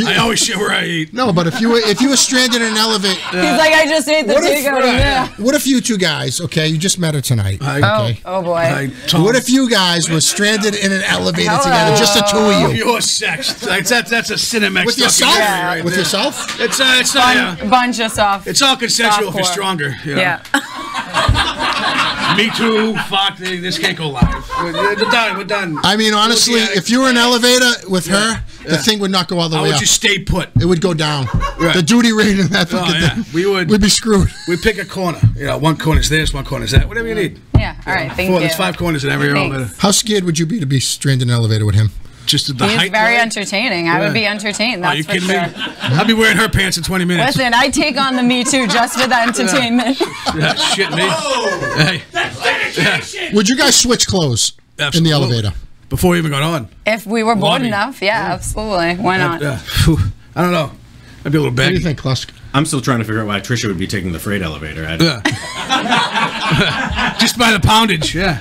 I always shit where I eat. No, but if you were stranded in an elevator, he's like, I just ate the takeout. What if you two guys? Okay, you just met her tonight. Okay. Oh boy. What if you guys were stranded in an elevator together, just the two of you? Pure sex. That's a Cinemax. With yourself? Yeah. Right with there. yourself? It's not bunch of soft. It's all consensual if you're stronger. You know? Yeah. Me too. Fuck. This can't go live. We're done. We're done. I mean, honestly, if you were in an elevator with her, the thing would not go all the way up. How would you stay put? It would go down. Right. The duty rate in that fucking thing. We'd be screwed. We'd pick a corner. You know, one corner's this, one corner's that. Whatever you need. Yeah. All right. Thank you. There's 5 corners in every elevator. How scared would you be to be stranded in an elevator with him? Just at the He's height. very entertaining. I would be entertained. That's you for kidding sure. me? I'd be wearing her pants in 20 minutes. Listen, I take on the Me Too just for the entertainment. Yeah, shit me. Hey. Would you guys switch clothes in the elevator? Before we even got on. If we were bored enough, yeah, absolutely. Why not? I don't know. I'd be a little baggy. What do you think, Klusk? I'm still trying to figure out why Tricia would be taking the freight elevator. Just by the poundage, yeah.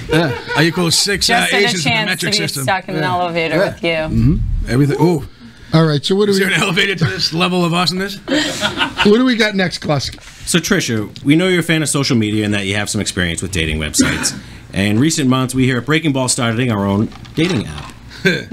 Yeah. I equal 6 Just Asians in the a chance metric to be system. stuck in an elevator with you. Mm-hmm. Everything. Ooh. All right, so what do Is we... there an elevator to this level of awesomeness? What do we got next, Klusk? So, Tricia, we know you're a fan of social media and that you have some experience with dating websites. And in recent months, we here at Breaking Ball starting our own dating app.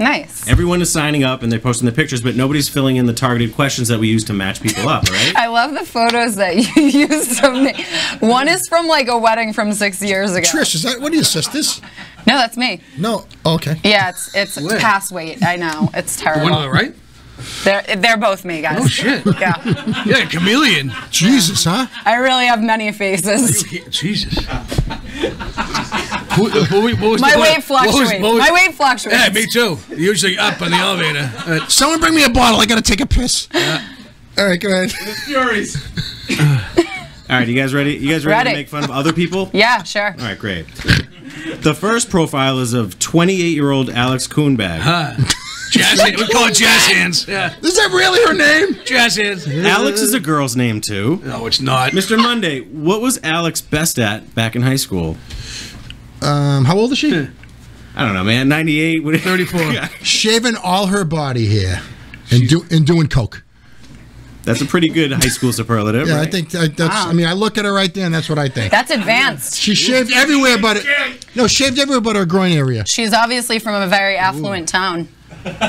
Nice. Everyone is signing up and they're posting the pictures, but nobody's filling in the targeted questions that we use to match people up, right? I love the photos that you used of me. One is from like a wedding from 6 years ago. Trish, is that one of your sisters? No, that's me. No. Oh, okay. Yeah, it's past weight. I know. It's terrible. The one on the right? They're both me, guys. Oh, shit. Yeah. Yeah, chameleon. Jesus, huh? I really have many faces. Jesus. My weight fluctuates. My weight fluctuates. Yeah, me too. Usually up on the elevator. Someone bring me a bottle. I got to take a piss. All right, go ahead. Furies. All right, you guys ready? You guys ready to make fun of other people? Yeah, sure. All right, great. The first profile is of 28-year-old Alex Kuhnbag. Jazz hands. We call it jazz hands. Yeah. Is that really her name? Jazz hands. Alex is a girl's name, too. No, it's not. Mr. Monday, what was Alex best at back in high school? How old is she? I don't know, man. 98? 34. Shaving all her body hair and doing coke. That's a pretty good high school superlative, Yeah, right? I think that's. I mean, I look at her right there, and that's what I think. That's advanced. She shaved everywhere, but shaved everywhere but her groin area. She's obviously from a very affluent town. Not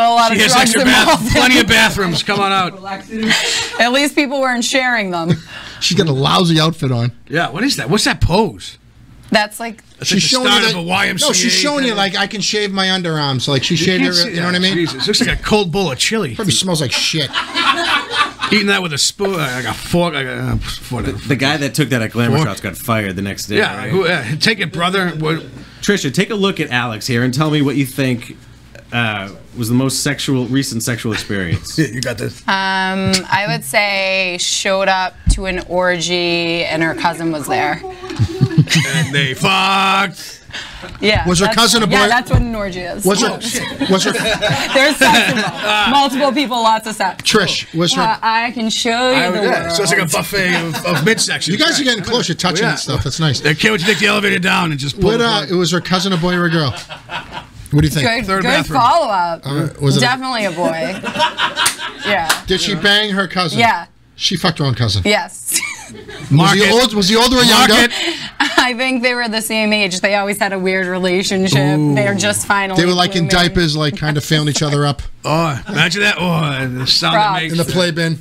a lot of drugs involved. Plenty of bathrooms. Come on out. At least people weren't sharing them. She's got a lousy outfit on. Yeah, what is that? What's that pose? That's like She's showing you start of a YMCA. No, she's showing you like I can shave my underarms. Like she shaved her. You know what I mean? Jesus, looks like a cold bowl of chili. Probably smells like shit. Eating that with a spoon, like a fork, like a The guy that took that at Glamour Shots got fired the next day. Yeah, right? Take it, brother. Tricia, take a look at Alex here and tell me what you think was the most recent sexual experience. You got this. I would say showed up to an orgy and her cousin was there. And they fucked. Yeah. Was her cousin a boy? Yeah, that's what an orgy is. Was her? There's sex involved. Multiple people, lots of sex. Trish, was her? I can show you the world. So it's like a buffet of midsection. You guys are getting close. You're touching and stuff. That's nice. They can't wait to take the elevator down and just pull it. Was her cousin a boy or a girl? What do you think? Good follow-up. Was it definitely a boy. Yeah. Did she bang her cousin? Yeah. She fucked her own cousin. Yes. Was he older or younger? I think they were the same age. They always had a weird relationship. They're just finally. They were like in diapers, like kind of feeling each other up. Oh, imagine that. Oh, the sound it makes. In the play bin.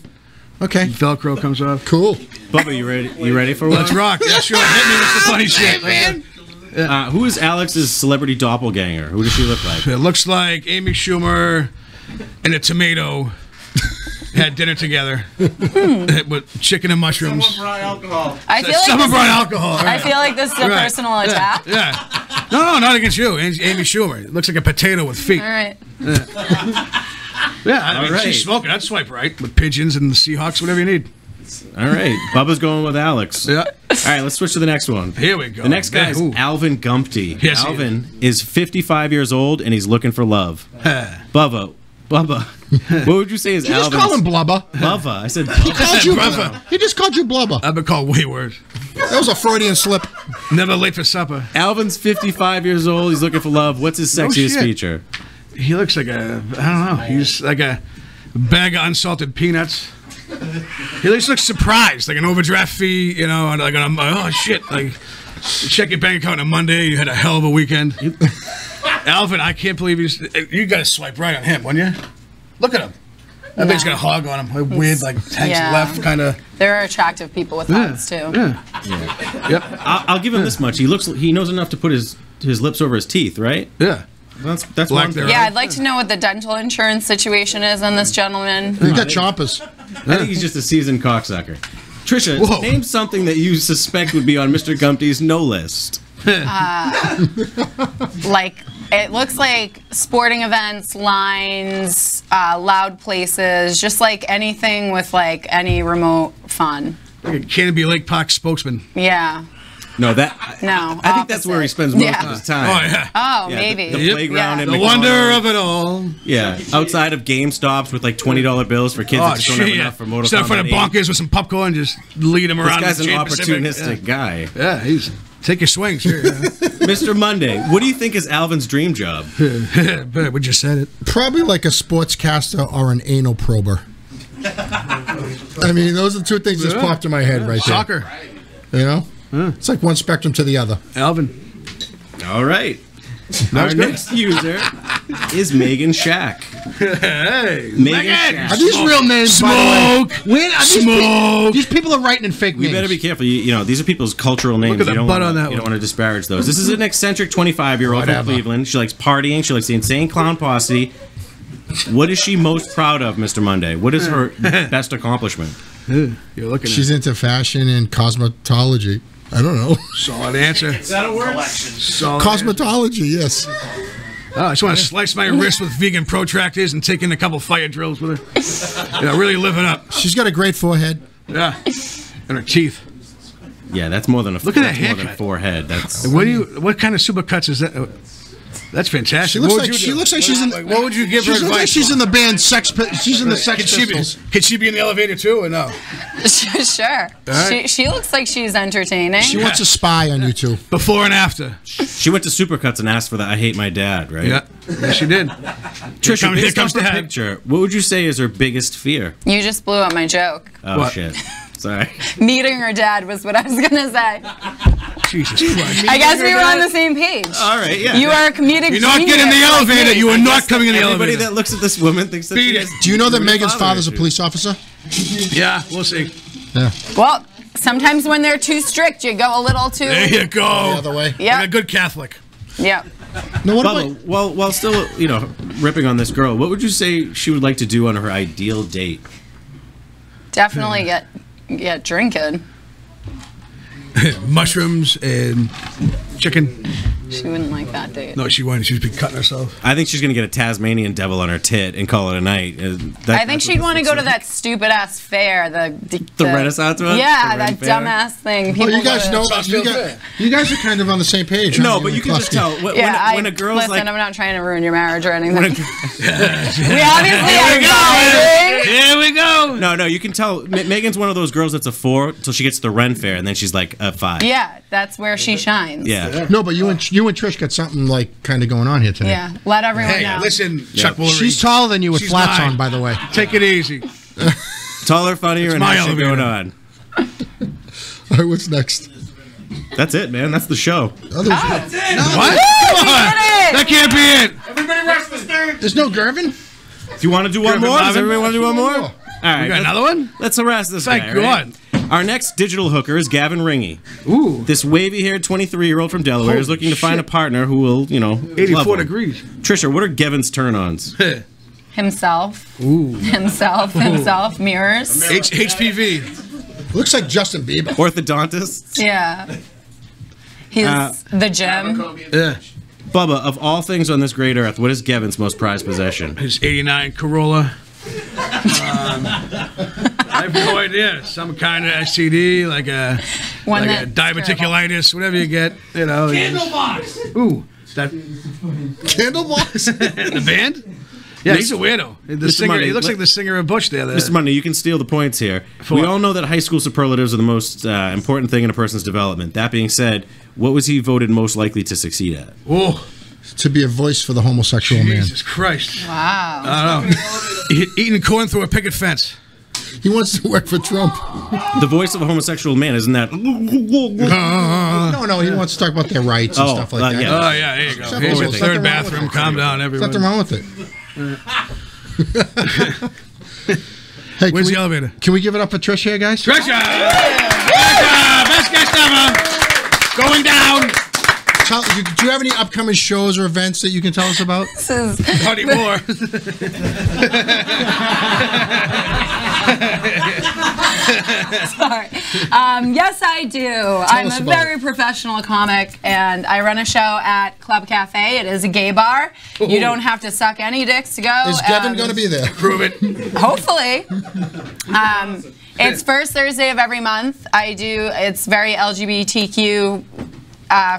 Okay. Velcro comes off. Cool. Bubba, you ready? You ready for one? Let's rock. Yeah, sure. Hit me with the funny shit, man. Who is Alex's celebrity doppelganger? Who does she look like? It looks like Amy Schumer and a tomato had dinner together with chicken and mushrooms. Someone brought alcohol. Someone brought alcohol. I feel like this is a personal attack. Yeah. No, not against you. Amy Schumer. It looks like a potato with feet. All right. Yeah, I mean, she's smoking. I'd swipe right with pigeons and the Seahawks, whatever you need. All right. Bubba's going with Alex. Yeah. All right, let's switch to the next one. Here we go. The next guy is Alvin Gumpty. Yes, Alvin is 55 years old, and he's looking for love. Bubba, what would you say is Alvin? You just call him Blubba. Bubba. I said He Bubba. called you Blubba. He just called you Blubba. I've been called way worse. That was a Freudian slip. Never late for supper. Alvin's 55 years old. He's looking for love. What's his sexiest feature? He looks like I don't know. He's like a bag of unsalted peanuts. He looks surprised, like an overdraft fee, you know, and like oh shit, like you check your bank account on a Monday, you had a hell of a weekend. Alvin, I can't believe you got to swipe right on him, wouldn't you? Look at him. That thing's got a hog on him, like weird, like tanks left, kind of. There are attractive people with hogs too. Yeah. Yep. I'll give him this much. He knows enough to put his lips over his teeth, right? Yeah. That's Black one there. thing. Yeah, I'd like to know what the dental insurance situation is on this gentleman. He got chompers. I think he's just a seasoned cocksucker. Tricia, Whoa. name something that you suspect would be on Mr. Gumpty's no list. Like, it looks like sporting events, lines, loud places, just like anything with like any remote fun. Like a Canopy Lake Park spokesman. Yeah. No, No, I think that's where he spends most of his time. Oh, yeah. Oh, Yeah, maybe. The playground and The McDonald's. wonder of it all. Yeah, outside of GameStops with like $20 bills for kids that just don't have enough for Mortal Stand in front of Kombat 8. bonkers with some popcorn, just lead him around. This guy's the an Jade Pacific. opportunistic guy. Yeah, he's take your swings here. Mr. Monday, what do you think is Alvin's dream job? We just said it. Probably like a sportscaster or an anal prober. I mean, those are the two things that popped in my head right there. Soccer. You know? It's like one spectrum to the other. Alvin. All right. Our next user is Megan Shack. Hey, Megan Shack. Are these real names, by the way? When are Smoke. these people are writing in fake We names. better be careful. You know, these are people's cultural names. Look at the butt on that You don't one. want to disparage those. This is an eccentric 25-year-old from Whatever. Cleveland. She likes partying. She likes the Insane Clown Posse. What is she most proud of, Mr. Monday? What is her best accomplishment? You're looking She's into fashion and cosmetology. I don't know. Solid answer. Is that a word? Solid Cosmetology, yes. I just want to slice my wrist with vegan protractors and take in a couple fire drills with her. Yeah, really living up. She's got a great forehead. Yeah. And her teeth. Yeah, that's more than a Look at that that's more than haircut. forehead. That's What kind of supercuts is that? That's fantastic. She What looks would like you she do? looks like she's in. What would you give She her looks advice? like she's in the band Sex. She's in the Sex Could Pistols. she be in the elevator too, or no? Sure. right. She looks like she's entertaining. She wants a spy on you too. Before and after. she went to Supercuts and asked for the "I hate my dad," right? Yeah, yes, she did. Tricia, Here based comes off the her head. picture, what would you say is her biggest fear? You just blew up my joke. Oh What? shit! Sorry. Meeting her dad was what I was gonna say. Jesus Christ. I guess we were on the same page. All right, yeah. You are a comedic You're not genius getting in the like elevator. me. You are not coming in the Everybody elevator. that looks at this woman thinks that Beat she it. is Do you know that really Megan's bothering father's a you. police officer? Yeah, we'll see. Yeah. Well, sometimes when they're too strict, you go a little too. There you go. The other way. Yeah. Like a good Catholic. Yep. No, what Bubba, while still, ripping on this girl, what would you say she would like to do on her ideal date? Definitely get drinking. Mushrooms and chicken. She wouldn't like that date. No, she wouldn't. She'd be cutting herself. I think she's going to get a Tasmanian devil on her tit and call it a night. I think she'd want to go to that stupid ass fair, the Renaissance one. Yeah, that dumbass thing. Well, you guys know. You guys are kind of on the same page. No, but you can just tell when a girl's listen, like. I'm not trying to ruin your marriage or anything. We obviously are. Here we go. No, you can tell. Megan's one of those girls that's a 4 till she gets to the Ren Fair, and then she's like a 5. Yeah, that's where she shines. Yeah. No, but you and Trish got something like kind of going on here today. Yeah, let everyone know. Listen, Chuck Woolery. She's taller than you with She's flats mine. on, by the way. Take it easy. Taller, funnier, and my has shit going on. All right, what's next? That's it, man. That's the show. What? Come on. That can't be it. Everybody rest the stand. There's no Gavin? Do you want to do one more? Does everybody want to do one more? All right. You got another one? Let's harass this Thank guy. God. Right? Our next digital hooker is Gavin Ringy. Ooh. This wavy-haired 23-year-old from Delaware is looking to find a partner who will, 84 love him. degrees. Trisha, what are Gavin's turn-ons? Himself. Ooh. Himself. Mirrors. HPV. Looks like Justin Bieber. Orthodontists? Yeah. He's the gym. Yeah. Bubba, of all things on this great earth, what is Gavin's most prized possession? His 89 Corolla. I have no idea. Some kind of STD, like a diverticulitis, whatever you get. Candle box. Ooh, that Candle box? the band? Yeah, he's a weirdo. The singer, Money, he looks like the singer of Bush there. Mr. Money, you can steal the points here. We all know that high school superlatives are the most important thing in a person's development. That being said, what was he voted most likely to succeed at? Oh, to be a voice for the homosexual man. Jesus Christ. Wow. I don't know. Eating corn through a picket fence. He wants to work for Trump. The voice of a homosexual man, isn't that? No, he wants to talk about their rights and stuff like that. yeah. Oh, yeah, there you go. Here's your third bathroom. Calm down, everyone. Nothing wrong with it. Hey, where's the elevator? Can we give it up for Tricia here, guys? Tricia! Best guest ever! Going down! Do you have any upcoming shows or events that you can tell us about? Party more. Sorry. Yes, I do. I'm a very professional comic, and I run a show at Club Cafe. It is a gay bar. Ooh. You don't have to suck any dicks to go. Is Gavin going to be there? Prove it. Hopefully. It's first Thursday of every month. It's very LGBTQ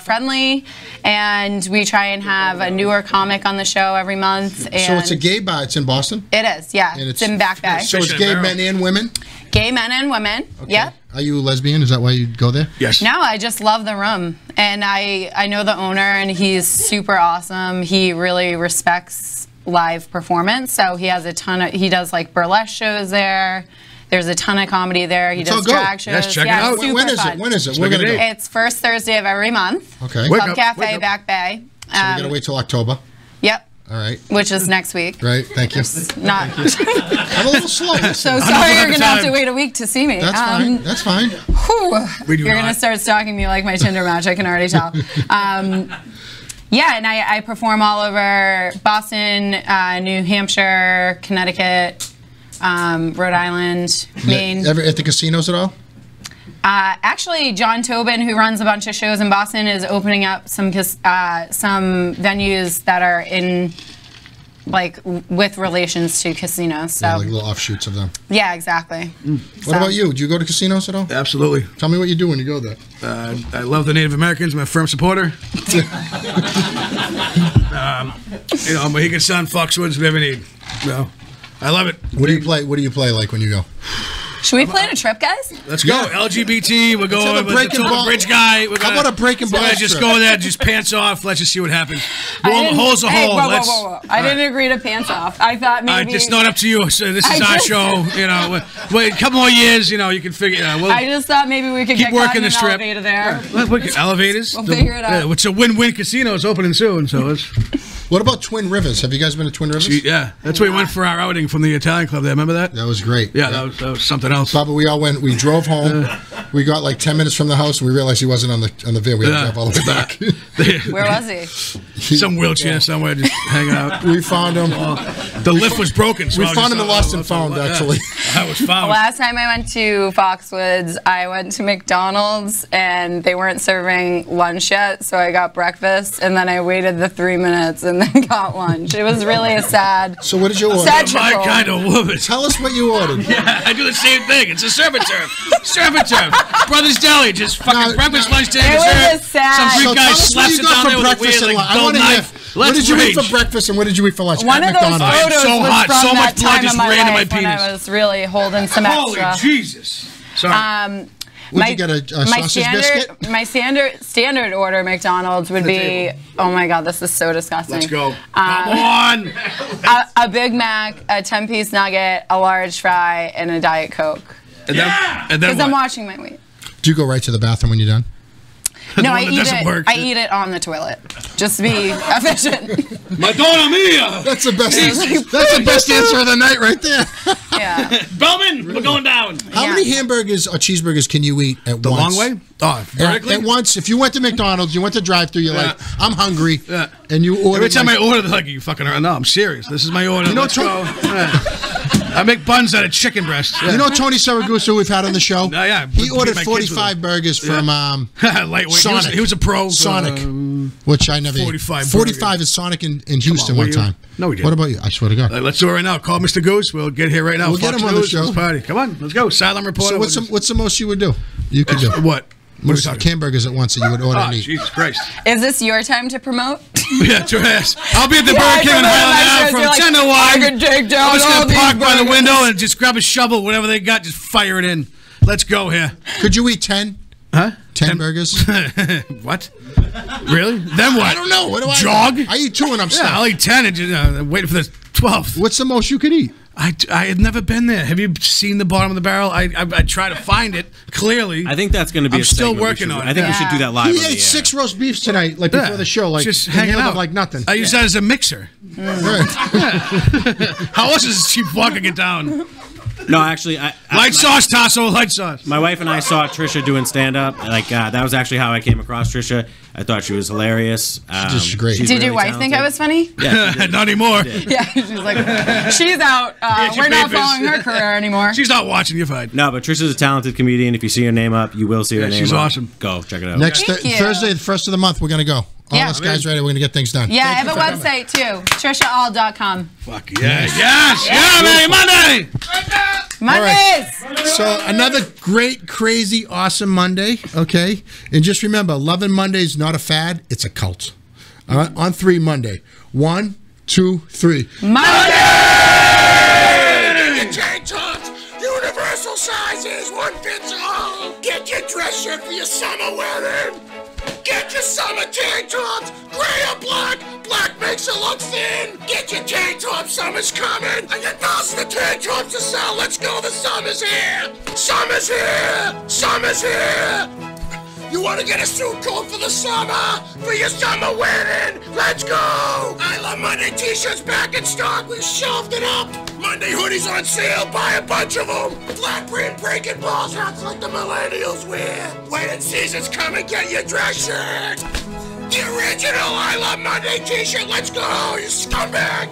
friendly, and we try and have a newer comic on the show every month. And so it's a gay bar. It's in Boston? It is, yeah. And it's in Back Bay. So it's gay men and women? Gay men and women, okay. Yep. Are you a lesbian? Is that why you go there? Yes. No, I just love the room. And I know the owner, and he's super awesome. He really respects live performance, so he has he does like burlesque shows there. There's a ton of comedy there. He does drag shows. Yes, check it out. When is it? We're gonna go. It's first Thursday of every month. Okay. Club Cafe, Back Bay. So we gotta wait till October. Yep. All right. Which is next week. Right. Thank you. Not. I'm a little slow. So sorry, you're gonna have to wait a week to see me. That's fine. That's fine. You're gonna start stalking me like my Tinder match. I can already tell. Yeah, and I perform all over Boston, New Hampshire, Connecticut. Rhode Island, Maine. Ever at the casinos at all? Actually, John Tobin, who runs a bunch of shows in Boston, is opening up some venues that are in, like, with relations to casinos. So. Yeah, like little offshoots of them. Yeah, exactly. What about you? Do you go to casinos at all? Absolutely. Tell me what you do when you go there. I love the Native Americans. I'm a firm supporter. Mohegan Sun, Foxwoods, whatever you need. I love it. What do you play? What do you play like when you go? Should we plan a trip, guys? Let's go. LGBT. We're going with the bridge guy. How about a breaking ball? Just go there, just pants off. Let's just see what happens. Hole's a hole. Whoa. I didn't agree to pants off. I thought maybe. It's not up to you. So this is our show. Wait a couple more years. You can figure. I just thought maybe we could keep get working the strip. Elevator there. Elevators. We'll figure it out. It's a win-win casino. It's opening soon, so it's. What about Twin Rivers? Have you guys been to Twin Rivers? Yeah, that's where we went for our outing from the Italian club there. Remember that? That was great. Yeah, that was something else. Bubba, we all went. We drove home. We got like 10 minutes from the house, and we realized he wasn't on the video. We had to drive all the way back. Where was he? Some wheelchair somewhere, just hanging out. We found him. The lift was broken. So we found him in Lost and Found, actually. I was found. Last time I went to Foxwoods, I went to McDonald's, and they weren't serving lunch yet, so I got breakfast, and then I waited the 3 minutes and then got lunch. It was really a sad. So what did you order? My kind of woman. Tell us what you ordered. Yeah, I do the same thing. It's a serve and serve. Serve and serve. Brothers Deli, just fucking breakfast, lunch, dinner, dessert. Some Greek guy slaps it down there with a weird like gold knife. What did you eat for breakfast and what did you eat for lunch? One of those photos so was hot, from so that much blood time just of my ran in my life when penis. I was really holding some extra. Holy Jesus. Sorry. Would you get a sausage biscuit? My standard order McDonald's would be, oh my God, this is so disgusting. Let's go. Come on. A Big Mac, a 10-piece nugget, a large fry, and a Diet Coke. And then Because I'm watching my weight. Do you go right to the bathroom when you're done? No, I eat it on the toilet, just to be efficient. Madonna mia! That's the best. That's the best answer of the night, right there. Yeah. Bellman, we're going down. How many hamburgers or cheeseburgers can you eat at the once? The long way? Oh, vertically? At once. If you went to McDonald's, you went to drive-thru, you're like, I'm hungry, and you order. Every time I order, they're like, you fucking no, I'm serious. This is my order. Let's go. I make buns out of chicken breasts. You know Tony Saragusa, we've had on the show? Yeah. He ordered 45 burgers from Lightweight. Sonic. He was a pro. Sonic, which I never 45 is Sonic in Houston one time. No, we didn't. What about you? I swear to God. Let's do it right now. Call Mr. Goose. We'll get here right now. We'll get him on the show. Let's party. Come on. Let's go. Silent reporter. So what's the most you would do? You could do. What? What are hamburgers at once that you would order and eat? Jesus Christ. Is this your time to promote? Yeah, to ass. I'll be at the Burger King in Highland from 10 to 1. I could take down I'm just all going to these park by the burgers. window and just grab a shovel, whatever they got, just fire it in. Let's go here. Could you eat 10? Huh? 10 burgers? What? Really? Then what? I don't know. What do I jog? I eat 2 and I'm stuck. Yeah, I'll eat 10 and just wait for the 12th. What's the most you could eat? I had never been there. Have you seen the bottom of the barrel? I try to find it, clearly. I think that's going to be I'm still working on it. I think we should do that live He on the ate air. 6 roast beefs tonight, like before the show, like just hanging out like nothing. I use that as a mixer. Right. How else is she walking it down? No, actually, light sauce, Tasso, light sauce. My wife and I saw Tricia doing stand-up. Like that was actually how I came across Tricia. I thought she was hilarious. She's great. Did your wife think I was funny? Yeah, not anymore. Yeah, she's like, she's out. We're not following her career anymore. She's not watching. You're fine. No, but Tricia's a talented comedian. If you see her name up, you will see her name she's up. Awesome. Go check it out. Next Thank you. Thursday, the 1st of the month, we're going to go. All us guys ready. We're going to get things done. Yeah, I have a website too. TriciaAuld.com. Fuck yeah. Yes. Yeah, man. Monday. Mondays. Right. So another great, crazy, awesome Monday. Okay. And just remember, Loving Monday is not a fad. It's a cult. All right. On 3 Monday. 1, 2, 3. Monday. Get your tank tops, universal sizes, one fits all. Get your dress shirt for your summer weather. Get your summer tank tops, gray or black. Black makes it look thin. Get your tank tops, summer's coming. I got thousands of tank tops to sell. Let's go, the summer's here. Summer's here. Summer's here. You want to get a suit coat for the summer? For your summer wedding? Let's go! I Love Monday t-shirts back in stock. We shelved it up. Monday hoodies on sale. Buy a bunch of them. Flat print breaking balls hats like the millennials wear. Wedding season's coming. Get your dress shirt. The original I Love Monday t-shirt. Let's go, you scumbag.